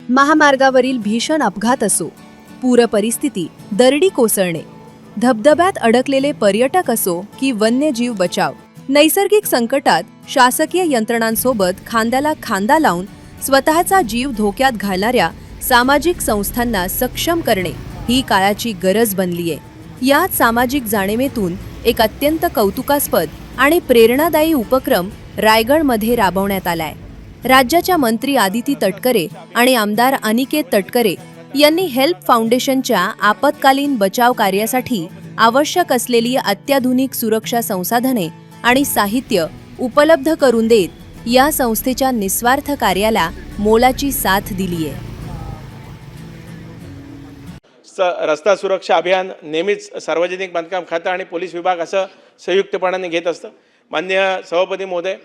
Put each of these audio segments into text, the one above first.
महामार्गावरील भीषण अपघात असो, पूर परिस्थिती, दरडी कोसळणे, धबधब्यात अडकलेले पर्यटक असो की वन्यजीव बचाव, नैसर्गिक संकटात शासकीय यंत्रणांसोबत खांद्याला खांदा लावून स्वतःचा जीव धोक्यात घालणाऱ्या सामाजिक संस्थांना सक्षम करणे ही काळाची गरज बनलीये। याच सामाजिक जाणीवेतून एक अत्यंत कौतुकास्पद आणि प्रेरणादायी उपक्रम रायगडमध्ये राबवण्यात आलाय। राज्याच्या मंत्री आदिती तटकरे आणि आमदार अनिकेत तटकरे यांनी हेल्प फाउंडेशनच्या आपत्कालीन बचाव कार्यासाठी आवश्यक असलेली अत्याधुनिक सुरक्षा संसाधने आणि साहित्य उपलब्ध करून देत या संस्थेच्या निस्वार्थ कार्याला मोलाची साथ दिली आहे। रस्ता सुरक्षा अभियान नेहमीच सार्वजनिक बांधकाम खातं आणि पोलीस विभाग असं संयुक्तपणाने घेत असतं। माननीय सभापती महोदय,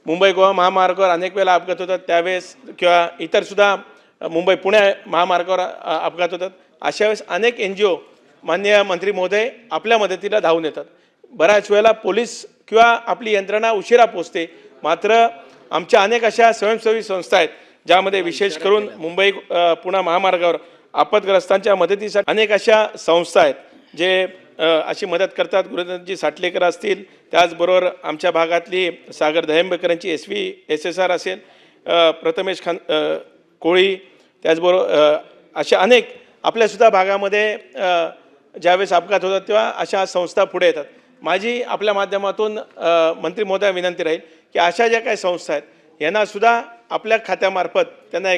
मुंबई गोवा महामार्गावर अनेक वेळा अपघात होतात, त्यावेळेस किंवा इतरसुद्धा मुंबई पुणे महामार्गावर अपघात होतात। अशा वेळेस अनेक NGO माननीय मंत्री महोदय आपल्या मदतीला धावून येतात। बऱ्याच वेळेला पोलीस किंवा आपली यंत्रणा उशिरा पोहोचते, मात्र आमच्या अनेक अशा स्वयंसेवी संस्था आहेत ज्यामध्ये विशेष करून मुंबई पुणे महामार्गावर आपदग्रस्तांच्या मदतीसाठी अनेक अशा संस्था आहेत जे अशी मदत करतात। गुरुदासजी साटलेकर असतील, त्याचबरोबर आमच्या भागातली सागर दहेंबेकरांची SVSSR असेल, प्रथमेश कोळी, त्याचबरोबर अशा अनेक आपल्यासुद्धा भागामध्ये ज्यावेळेस अपघात होतात तेव्हा अशा संस्था पुढे येतात। माझी आपल्या माध्यमातून मंत्री महोदया विनंती राहील की अशा ज्या काही संस्था आहेत यांनासुद्धा आपल्या खात्यामार्फत त्यांना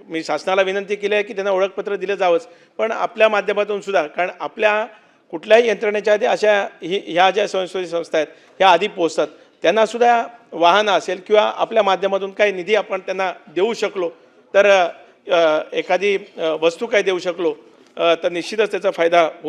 मी शासनाला विनंती केली आहे की त्यांना ओळखपत्र दिलं जावंच, पण आपल्या माध्यमातून सुद्धा, कारण आपल्या कुठल्याही यंत्रणेच्या आधी अशा ह्या ज्या स्वयंसेवी संस्था आहेत ह्या आधी पोहोचतात, त्यांनासुद्धा वाहनं असेल किंवा आपल्या माध्यमातून काही निधी आपण त्यांना देऊ शकलो तर एखादी वस्तू काही देऊ शकलो तर निश्चितच त्याचा फायदा होऊ